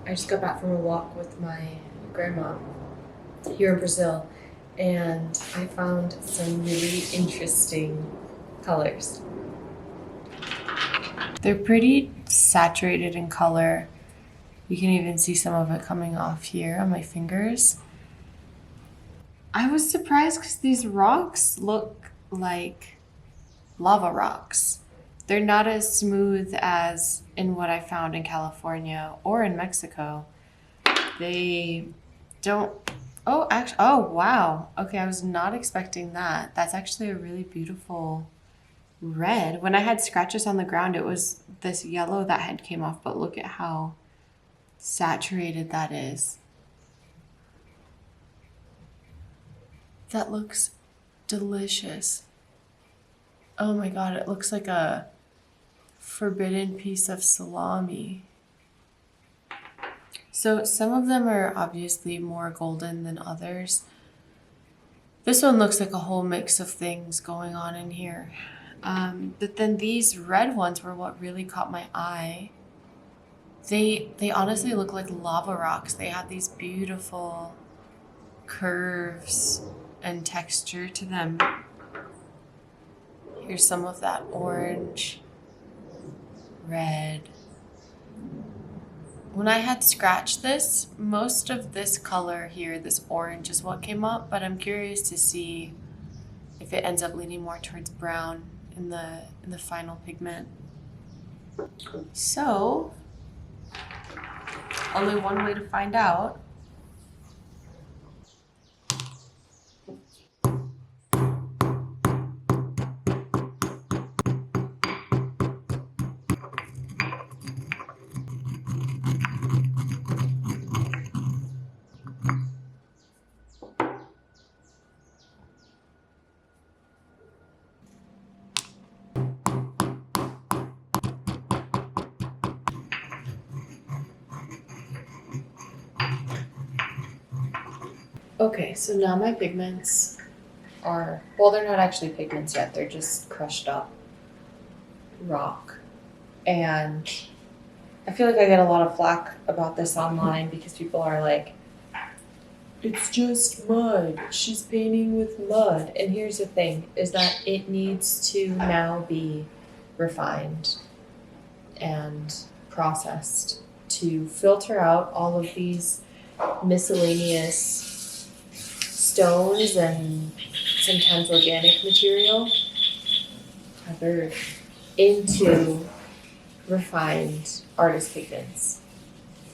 I just got back from a walk with my grandma here in Brazil, and I found some really interesting colors. They're pretty saturated in color. You can even see some of it coming off here on my fingers. I was surprised because these rocks look like lava rocks. They're not as smooth as in what I found in California or in Mexico. They don't. Oh, actually, oh, wow. Okay, I was not expecting that. That's actually a really beautiful red. When I had scratches on the ground, it was this yellow that had came off, but look at how saturated that is. That looks delicious. Oh my God, it looks like a forbidden piece of salami. So some of them are obviously more golden than others. This one looks like a whole mix of things going on in here. But then these red ones were what really caught my eye. They honestly look like lava rocks. They have these beautiful curves and texture to them. Here's some of that orange, red. When I had scratched this, most of this color here, this orange, is what came up, but I'm curious to see if it ends up leaning more towards brown in the final pigment. So, only one way to find out. Okay, so now my pigments are, well, they're not actually pigments yet, they're just crushed up rock. And I feel like I get a lot of flack about this online because people are like, it's just mud. She's painting with mud. And here's the thing is that it needs to now be refined and processed to filter out all of these miscellaneous stones and sometimes organic material covered into refined artist pigments.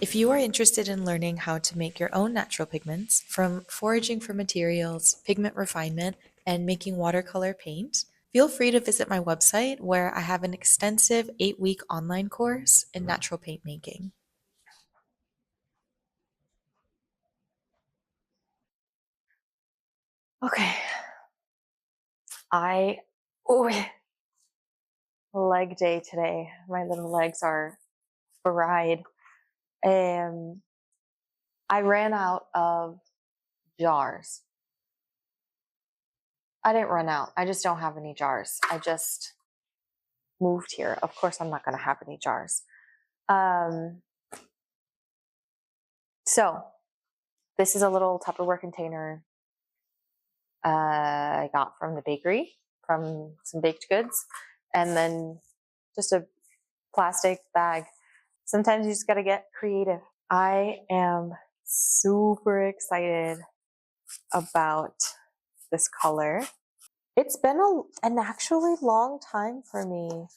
If you are interested in learning how to make your own natural pigments, from foraging for materials, pigment refinement, and making watercolor paint, feel free to visit my website where I have an extensive 8-week online course in natural paint making. Okay, I oh leg day today. My little legs are fried. Um, I ran out of jars. I didn't run out. I just don't have any jars. I just moved here. Of course, I'm not going to have any jars. Um, so this is a little Tupperware container I got from the bakery, from some baked goods, and then just a plastic bag. Sometimes you just got to get creative. I am super excited about this color. It's been an actually long time for me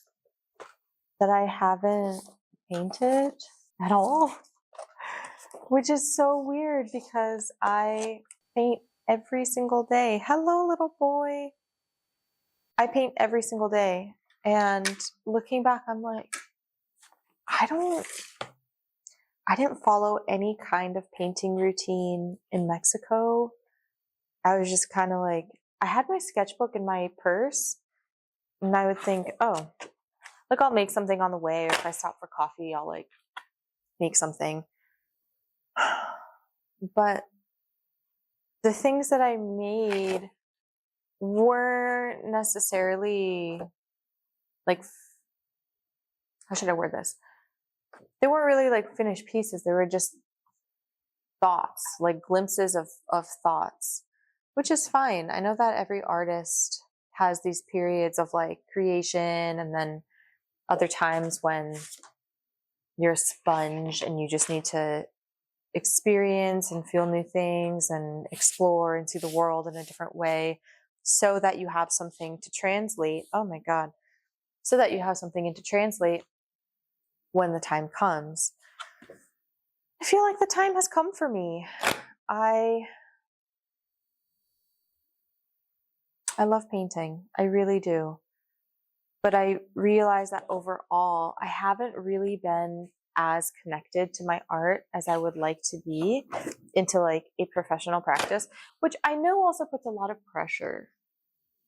that I haven't painted at all, which is so weird because I paint every single day. Hello, little boy. I paint every single day. And looking back, I'm like, I don't, I didn't follow any kind of painting routine in Mexico. I was just kind of like, I had my sketchbook in my purse, and I would think, oh, like I'll make something on the way, or if I stop for coffee, I'll like make something. But the things that I made weren't necessarily like, how should I word this? they weren't really like finished pieces. They were just thoughts, like glimpses of thoughts, which is fine. I know that every artist has these periods of like creation and then other times when you're a sponge and you just need to experience and feel new things and explore and see the world in a different way so that you have something to translate. Oh my God. So that you have something to translate when the time comes. I feel like the time has come for me. I love painting. I really do. But I realize that overall, I haven't really been as connected to my art as I would like to be into like a professional practice, which I know also puts a lot of pressure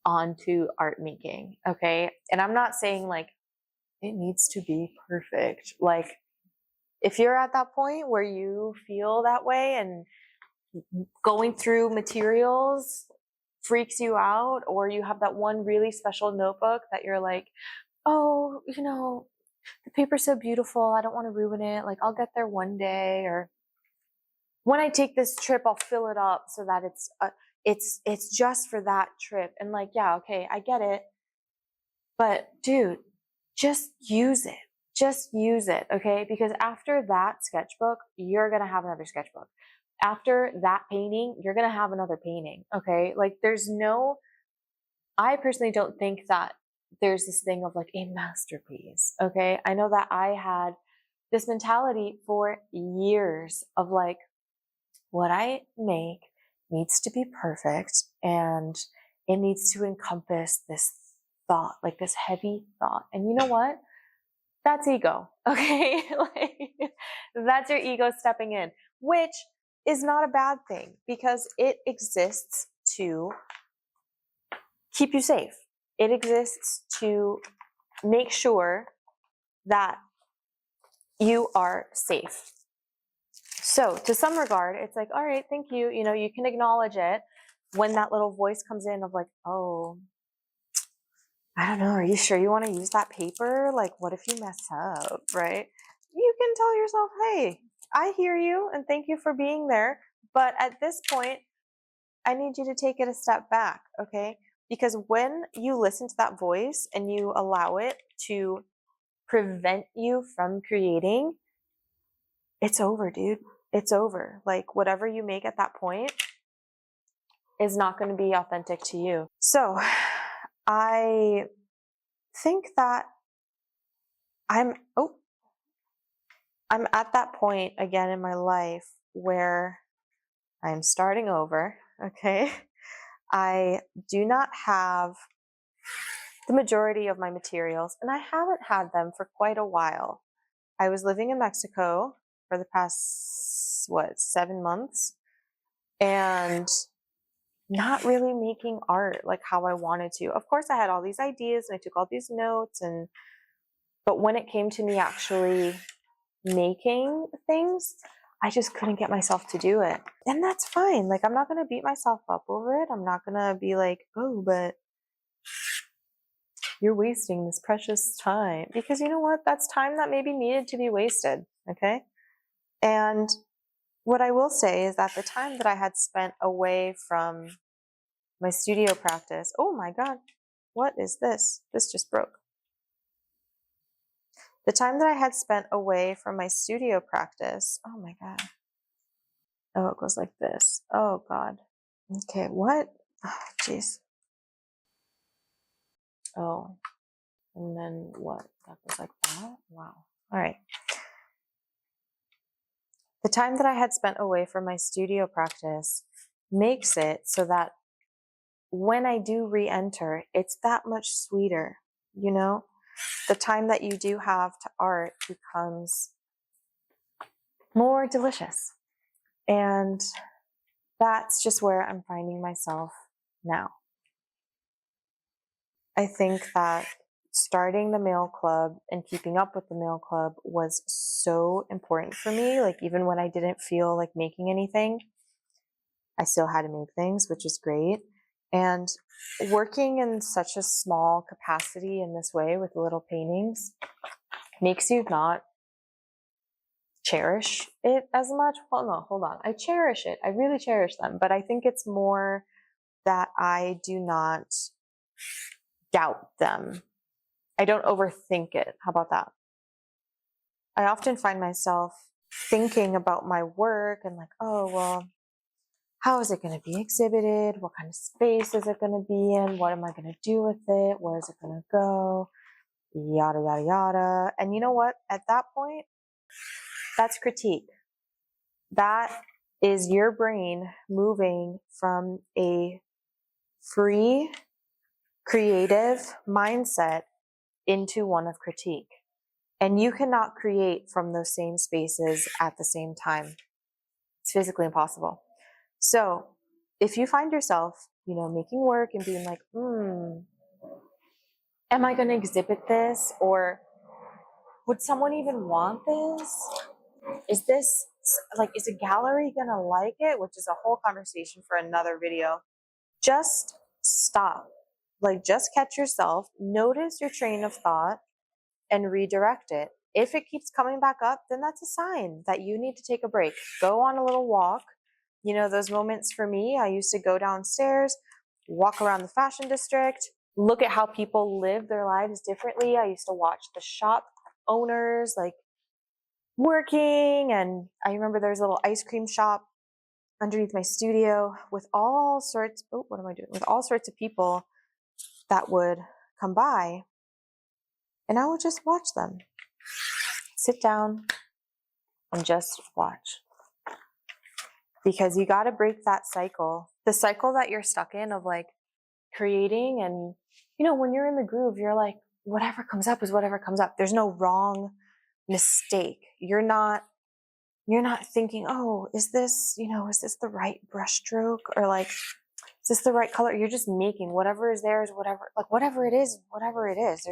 onto art making. Okay. And I'm not saying like it needs to be perfect. Like if you're at that point where you feel that way and going through materials freaks you out, or you have that one really special notebook that you're like, oh, you know, the paper's so beautiful, I don't want to ruin it. Like, I'll get there one day, or when I take this trip, I'll fill it up so that it's just for that trip. And like, yeah, okay, I get it, but dude, just use it. Just use it, okay? Because after that sketchbook, you're gonna have another sketchbook. After that painting, you're gonna have another painting, okay? Like, I personally don't think that there's this thing of like a masterpiece, okay? I know that I had this mentality for years of like, what I make needs to be perfect and it needs to encompass this thought, like this heavy thought. And you know what? That's ego, okay? Like, that's your ego stepping in, which is not a bad thing because it exists to keep you safe. It exists to make sure that you are safe. So to some regard, it's like, all right, thank you. You know, you can acknowledge it when that little voice comes in of like, oh, I don't know, are you sure you want to use that paper? Like, what if you mess up, right? You can tell yourself, hey, I hear you and thank you for being there. But at this point, I need you to take it a step back, okay? Because when you listen to that voice and you allow it to prevent you from creating, it's over, dude. It's over. Like, whatever you make at that point is not going to be authentic to you. So I think that I'm at that point again in my life where I'm starting over, okay? I do not have the majority of my materials, and I haven't had them for quite a while. I was living in Mexico for the past, 7 months, and not really making art like how I wanted to. Of course, I had all these ideas and I took all these notes, but when it came to me actually making things, I just couldn't get myself to do it. And that's fine. Like, I'm not going to beat myself up over it. I'm not going to be like, oh, but you're wasting this precious time. Because you know what? That's time that maybe needed to be wasted. Okay. And what I will say is that the time that I had spent away from my studio practice, oh my God, what is this? This just broke. The time that I had spent away from my studio practice, oh my God. Oh, it goes like this. Oh God. Okay, what? Oh, jeez. Oh, and then what? That goes like that? Wow. All right. The time that I had spent away from my studio practice makes it so that when I do re-enter, it's that much sweeter, you know? The time that you do have to art becomes more delicious. And that's just where I'm finding myself now. I think that starting the mail club and keeping up with the mail club was so important for me. Like, even when I didn't feel like making anything, I still had to make things, which is great. And working in such a small capacity in this way with little paintings makes you not cherish it as much. Well, no, hold on. I cherish it. I really cherish them, but I think it's more that I do not doubt them. I don't overthink it. How about that? I often find myself thinking about my work and like, oh, well, how is it going to be exhibited? What kind of space is it going to be in? What am I going to do with it? Where is it going to go? Yada, yada, yada. And you know what? At that point, that's critique. That is your brain moving from a free, creative mindset into one of critique. And you cannot create from those same spaces at the same time. It's physically impossible. So if you find yourself, making work and being like, am I going to exhibit this? Or would someone even want this? Is a gallery going to like it? Which is a whole conversation for another video. Just stop. Just catch yourself, notice your train of thought, and redirect it. If it keeps coming back up, then that's a sign that you need to take a break. Go on a little walk. Those moments for me, I used to go downstairs, walk around the fashion district, look at how people live their lives differently. I used to watch the shop owners working, and I remember there was a little ice cream shop underneath my studio with all sorts of people that would come by, and I would just watch them. Sit down and just watch. Because you got to break that cycle. The cycle that you're stuck in of creating, and when you're in the groove, you're like, whatever comes up is whatever comes up. There's no wrong mistake. You're not thinking, oh, is this the right brush stroke, or is this the right color? You're just making whatever is there is whatever it is.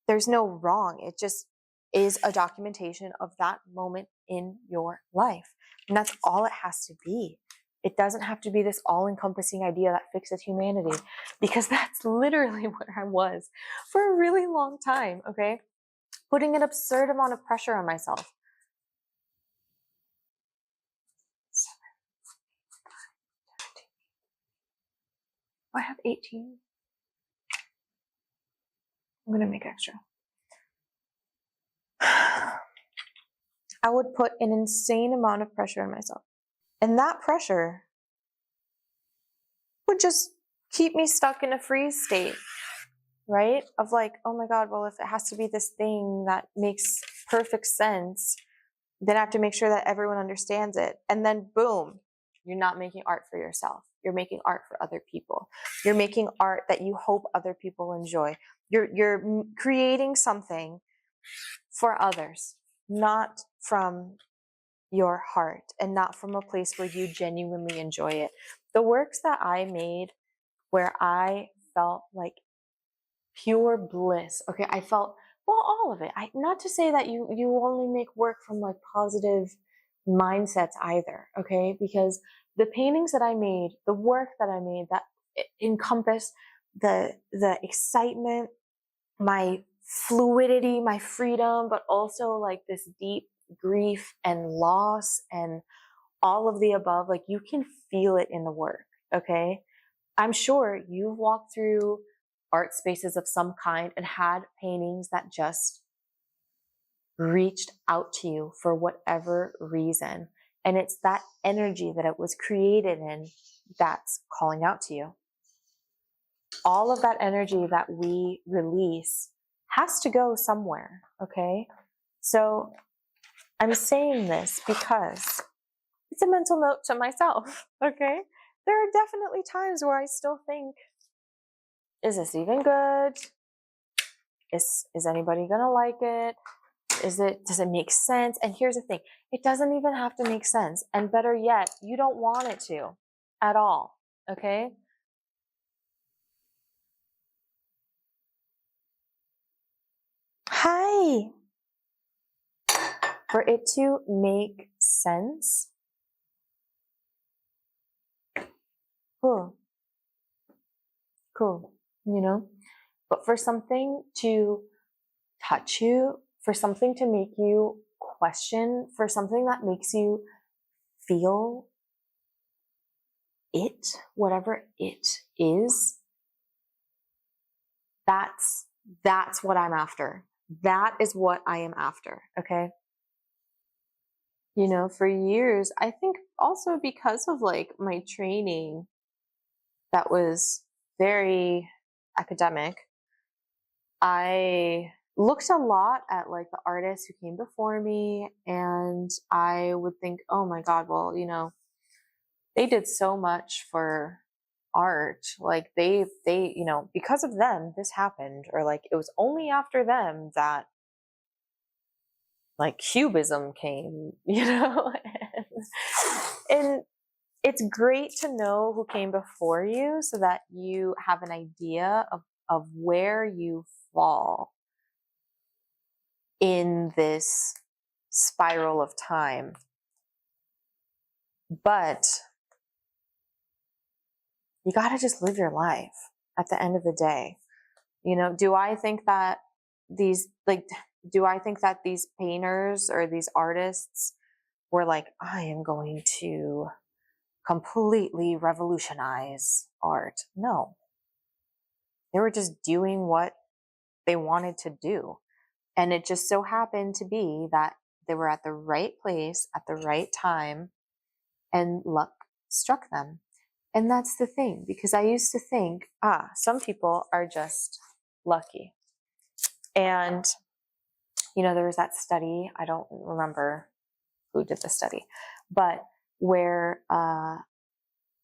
There's no wrong. It just is a documentation of that moment in your life. And that's all it has to be. It doesn't have to be this all-encompassing idea that fixes humanity, because that's literally where I was for a really long time, okay? Putting an absurd amount of pressure on myself. I have 18. I'm going to make extra. I would put an insane amount of pressure on myself. And that pressure would just keep me stuck in a freeze state, right? Of oh my God, well, if it has to be this thing that makes perfect sense, then I have to make sure that everyone understands it. And then boom, you're not making art for yourself. You're making art for other people. You're making art that you hope other people enjoy. You're creating something for others, not from your heart and not from a place where you genuinely enjoy it. The works that I made where I felt like pure bliss. Okay, I felt, well, all of it. Not to say that you only make work from positive mindsets either, okay? Because the paintings that I made, the work that I made, that encompassed the excitement, my fluidity, my freedom, but also this deep grief and loss and all of the above, you can feel it in the work, okay? I'm sure you've walked through art spaces of some kind and had paintings that just reached out to you for whatever reason. And it's that energy that it was created in that's calling out to you. All of that energy that we release has to go somewhere, okay? So I'm saying this because it's a mental note to myself, okay? There are definitely times where I still think, is this even good? Is anybody gonna like it? Does it make sense? And here's the thing, it doesn't even have to make sense. And better yet, you don't want it to at all, okay? Hi. For it to make sense, cool, but for something to touch you, for something to make you question for something that makes you feel it, whatever it is, that's what I'm after. That is what I am after, okay? You know, for years, I think also because of like my training that was very academic, I looked a lot at like the artists who came before me, and I would think, oh my God, well, you know, they did so much for art. Like you know, because of them, this happened, or like it was only after them that like cubism came, you know? And it's great to know who came before you so that you have an idea of where you fall in this spiral of time. But you got to just live your life at the end of the day. You know, do I think that these painters or these artists were like, I am going to completely revolutionize art? No. They were just doing what they wanted to do. And it just so happened to be that they were at the right place at the right time, and luck struck them. And that's the thing, because I used to think, some people are just lucky. And, you know, there was that study, I don't remember who did the study, but where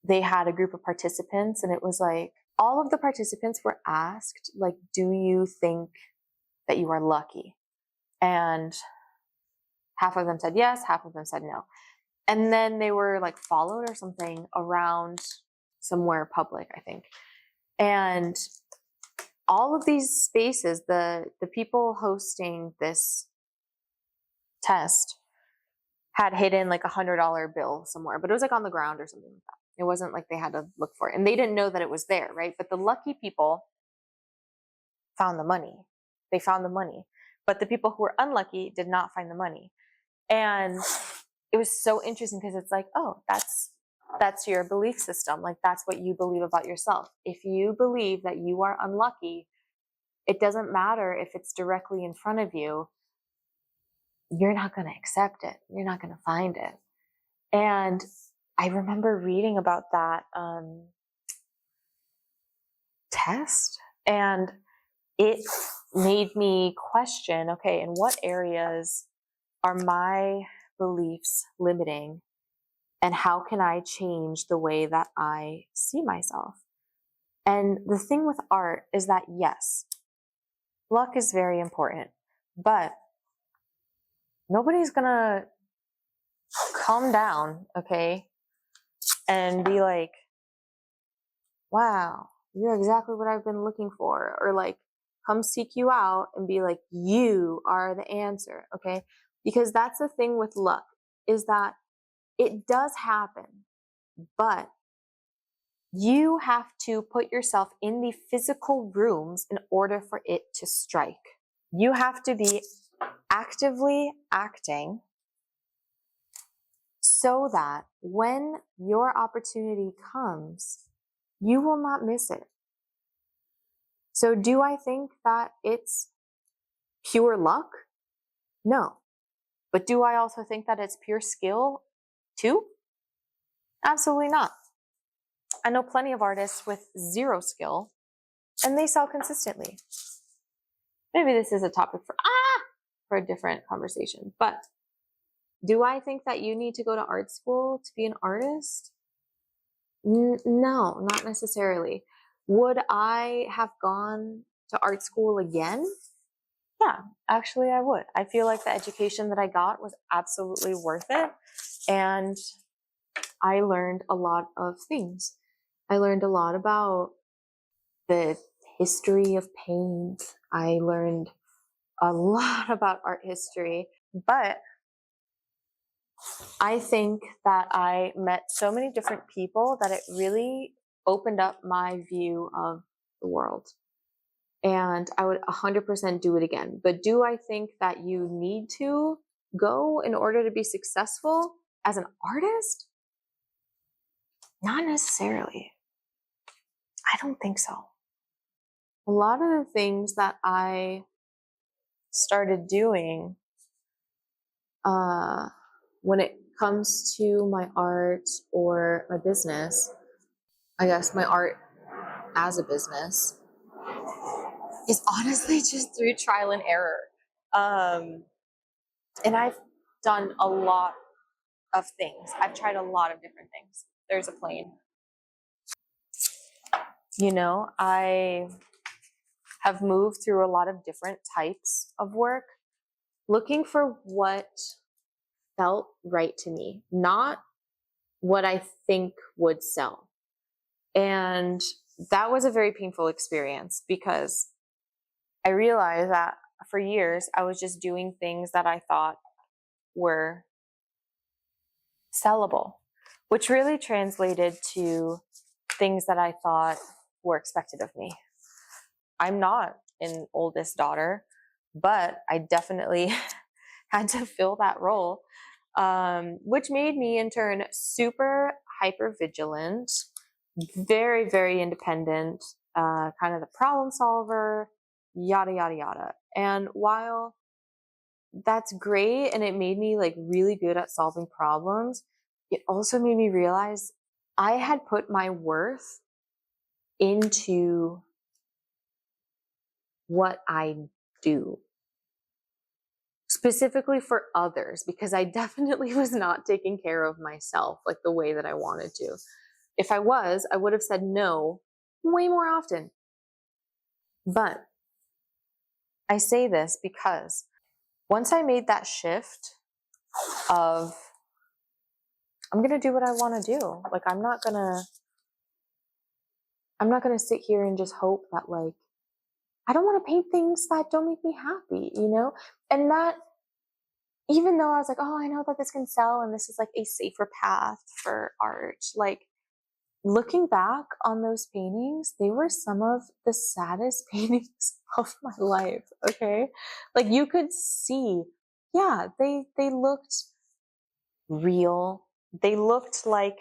they had a group of participants, and it was like all of the participants were asked, like, do you think that you are lucky? And half of them said yes, half of them said no. And then they were like followed or something around somewhere public, I think. And all of these spaces, the people hosting this test had hidden like $100 bill somewhere, but it was like on the ground or something like that. It wasn't like they had to look for it, and they didn't know that it was there, right? But the lucky people found the money. They found the money, but the people who were unlucky did not find the money. And it was so interesting because it's like, oh, that's your belief system. Like, that's what you believe about yourself. If you believe that you are unlucky, it doesn't matter if it's directly in front of you, you're not going to accept it. You're not going to find it. And I remember reading about that test, and it made me question, okay, in what areas are my beliefs limiting, and how can I change the way that I see myself? And the thing with art is that, yes, luck is very important, but nobody's gonna come down, okay, and be like, wow, you're exactly what I've been looking for, or like come seek you out and be like, you are the answer, okay? Because that's the thing with luck, is that it does happen, but you have to put yourself in the physical rooms in order for it to strike. You have to be actively acting so that when your opportunity comes, you will not miss it. So do I think that it's pure luck? No. But do I also think that it's pure skill too? Absolutely not. I know plenty of artists with zero skill, and they sell consistently. Maybe this is a topic for a different conversation. But do I think that you need to go to art school to be an artist? No, not necessarily. Would I have gone to art school again? Yeah, actually I would. I feel like the education that I got was absolutely worth it. And I learned a lot of things. I learned a lot about the history of paint. I learned a lot about art history, but I think that I met so many different people that it really opened up my view of the world. And I would 100% do it again. But do I think that you need to go in order to be successful as an artist? Not necessarily. I don't think so. A lot of the things that I started doing when it comes to my art or my business, I guess my art as a business, is honestly just through trial and error. And I've done a lot of things. I've tried a lot of different things. There's a plane. You know, I have moved through a lot of different types of work, looking for what felt right to me, not what I think would sell. And that was a very painful experience because I realized that for years I was just doing things that I thought were sellable, which really translated to things that I thought were expected of me. I'm not an oldest daughter, but I definitely had to fill that role, which made me in turn super hyper vigilant, very, very independent, kind of the problem solver, yada, yada, yada. And while that's great and it made me like really good at solving problems, it also made me realize I had put my worth into what I do, specifically for others, because I definitely was not taking care of myself like the way that I wanted to. If I was, I would have said no way more often. But I say this because once I made that shift of I'm going to do what I want to do. Like I'm not going to sit here and just hope that like I don't want to paint things that don't make me happy, you know? And that even though I was like, oh, I know that this can sell and this is like a safer path for art, like looking back on those paintings, they were some of the saddest paintings of my life, okay? Like you could see, yeah, they looked real. They looked like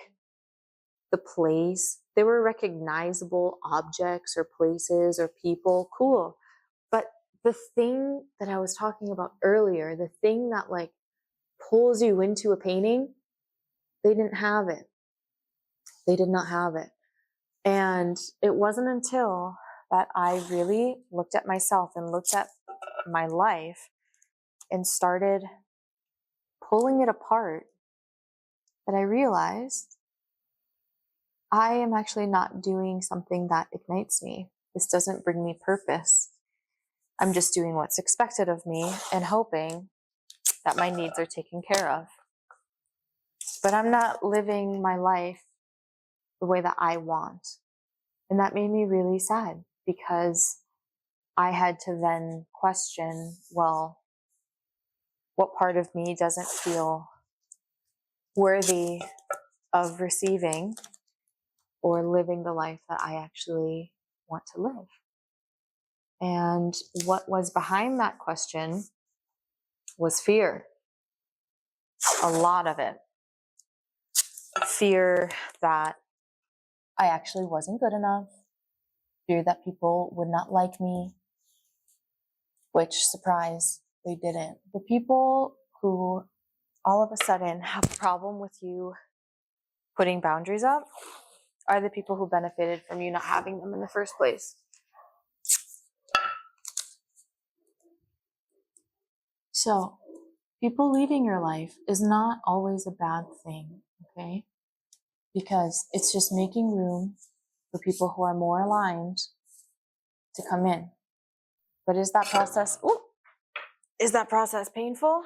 the place. They were recognizable objects or places or people. Cool. But the thing that I was talking about earlier, the thing that like pulls you into a painting, they didn't have it. They did not have it. And it wasn't until that I really looked at myself and looked at my life and started pulling it apart that I realized I am actually not doing something that ignites me. This doesn't bring me purpose. I'm just doing what's expected of me and hoping that my needs are taken care of. But I'm not living my life the way that I want. And that made me really sad because I had to then question, well, what part of me doesn't feel worthy of receiving or living the life that I actually want to live? And what was behind that question was fear. A lot of it. Fear that I actually wasn't good enough. Fear that people would not like me. Which, surprise, they didn't. The people who all of a sudden have a problem with you putting boundaries up are the people who benefited from you not having them in the first place. So, people leaving your life is not always a bad thing, okay? Because it's just making room for people who are more aligned to come in. But is that process painful?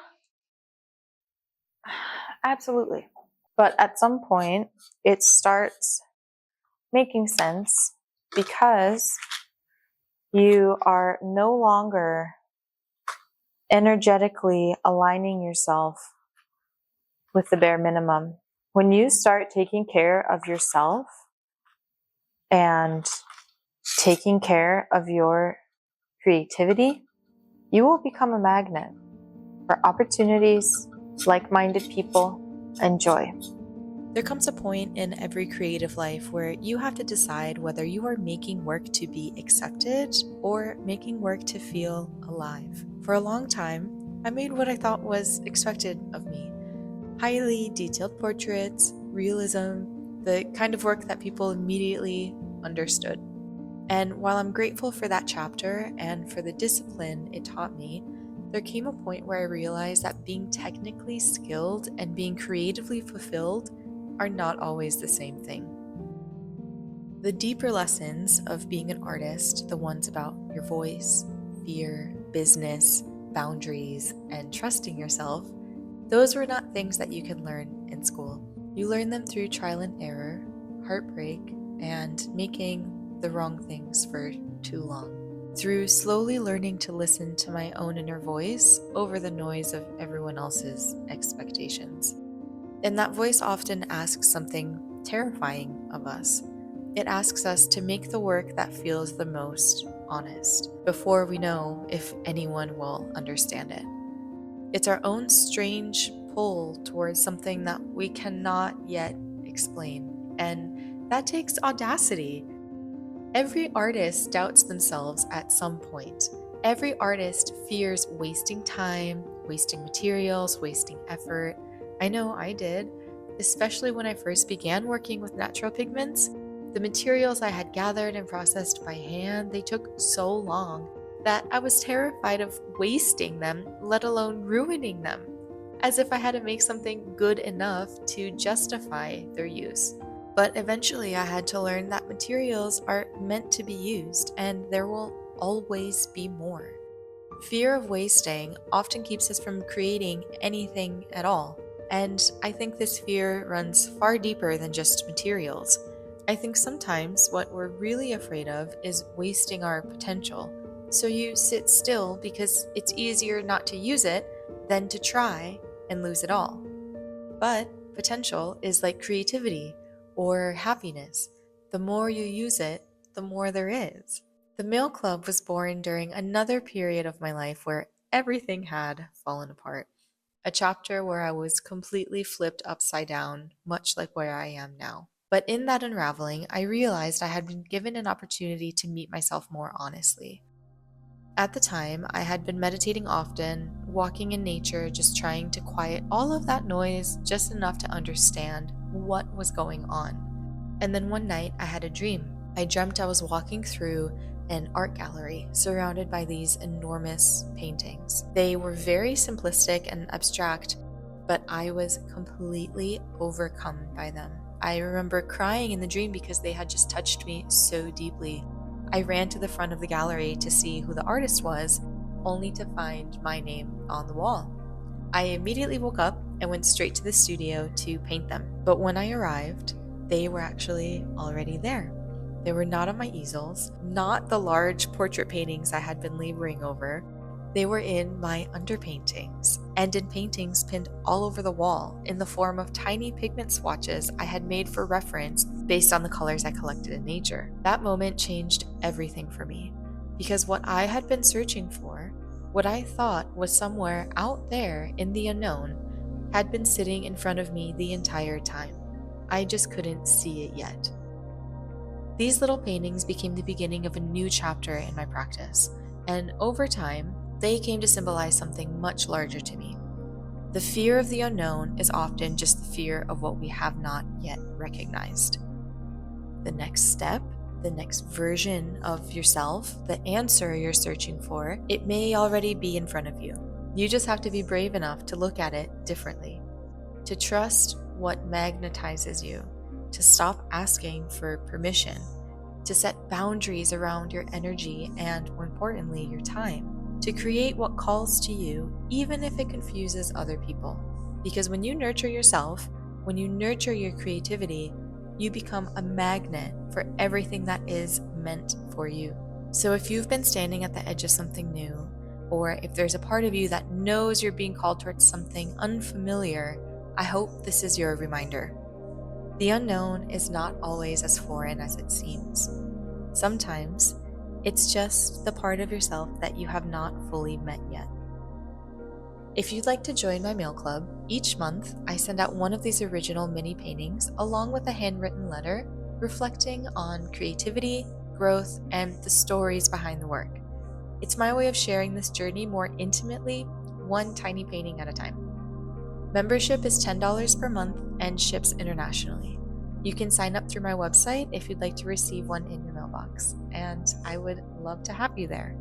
Absolutely. But at some point, it starts making sense because you are no longer energetically aligning yourself with the bare minimum. When you start taking care of yourself and taking care of your creativity, you will become a magnet for opportunities, like-minded people, and joy. There comes a point in every creative life where you have to decide whether you are making work to be accepted or making work to feel alive. For a long time, I made what I thought was expected of me. Highly detailed portraits, realism, the kind of work that people immediately understood. And while I'm grateful for that chapter and for the discipline it taught me, there came a point where I realized that being technically skilled and being creatively fulfilled are not always the same thing. The deeper lessons of being an artist, the ones about your voice, fear, business, boundaries, and trusting yourself, those were not things that you can learn in school. You learn them through trial and error, heartbreak, and making the wrong things for too long. Through slowly learning to listen to my own inner voice over the noise of everyone else's expectations. And that voice often asks something terrifying of us. It asks us to make the work that feels the most honest before we know if anyone will understand it. It's our own strange pull towards something that we cannot yet explain, and that takes audacity. Every artist doubts themselves at some point. Every artist fears wasting time, wasting materials, wasting effort. I know I did, especially when I first began working with natural pigments. The materials I had gathered and processed by hand, they took so long that I was terrified of wasting them, let alone ruining them, as if I had to make something good enough to justify their use. But eventually I had to learn that materials are meant to be used, and there will always be more. Fear of wasting often keeps us from creating anything at all, and I think this fear runs far deeper than just materials. I think sometimes what we're really afraid of is wasting our potential. So you sit still because it's easier not to use it than to try and lose it all. But potential is like creativity or happiness. The more you use it, the more there is. The Mail Club was born during another period of my life where everything had fallen apart. A chapter where I was completely flipped upside down, much like where I am now. But in that unraveling, I realized I had been given an opportunity to meet myself more honestly. At the time, I had been meditating often, walking in nature, just trying to quiet all of that noise just enough to understand what was going on. And then one night, I had a dream. I dreamt I was walking through an art gallery surrounded by these enormous paintings. They were very simplistic and abstract, but I was completely overcome by them. I remember crying in the dream because they had just touched me so deeply. I ran to the front of the gallery to see who the artist was, only to find my name on the wall. I immediately woke up and went straight to the studio to paint them. But when I arrived, they were actually already there. They were not on my easels, not the large portrait paintings I had been laboring over. They were in my underpaintings, and in paintings pinned all over the wall in the form of tiny pigment swatches I had made for reference based on the colors I collected in nature. That moment changed everything for me, because what I had been searching for, what I thought was somewhere out there in the unknown, had been sitting in front of me the entire time. I just couldn't see it yet. These little paintings became the beginning of a new chapter in my practice, and over time, they came to symbolize something much larger to me. The fear of the unknown is often just the fear of what we have not yet recognized. The next step, the next version of yourself, the answer you're searching for, it may already be in front of you. You just have to be brave enough to look at it differently, to trust what magnetizes you, to stop asking for permission, to set boundaries around your energy and, more importantly, your time, to create what calls to you, even if it confuses other people. Because when you nurture yourself, when you nurture your creativity, you become a magnet for everything that is meant for you. So if you've been standing at the edge of something new, or if there's a part of you that knows you're being called towards something unfamiliar, I hope this is your reminder. The unknown is not always as foreign as it seems. Sometimes, it's just the part of yourself that you have not fully met yet. If you'd like to join my mail club, each month I send out one of these original mini paintings along with a handwritten letter reflecting on creativity, growth, and the stories behind the work. It's my way of sharing this journey more intimately, one tiny painting at a time. Membership is $10 per month and ships internationally. You can sign up through my website if you'd like to receive one in your mailbox, and I would love to have you there.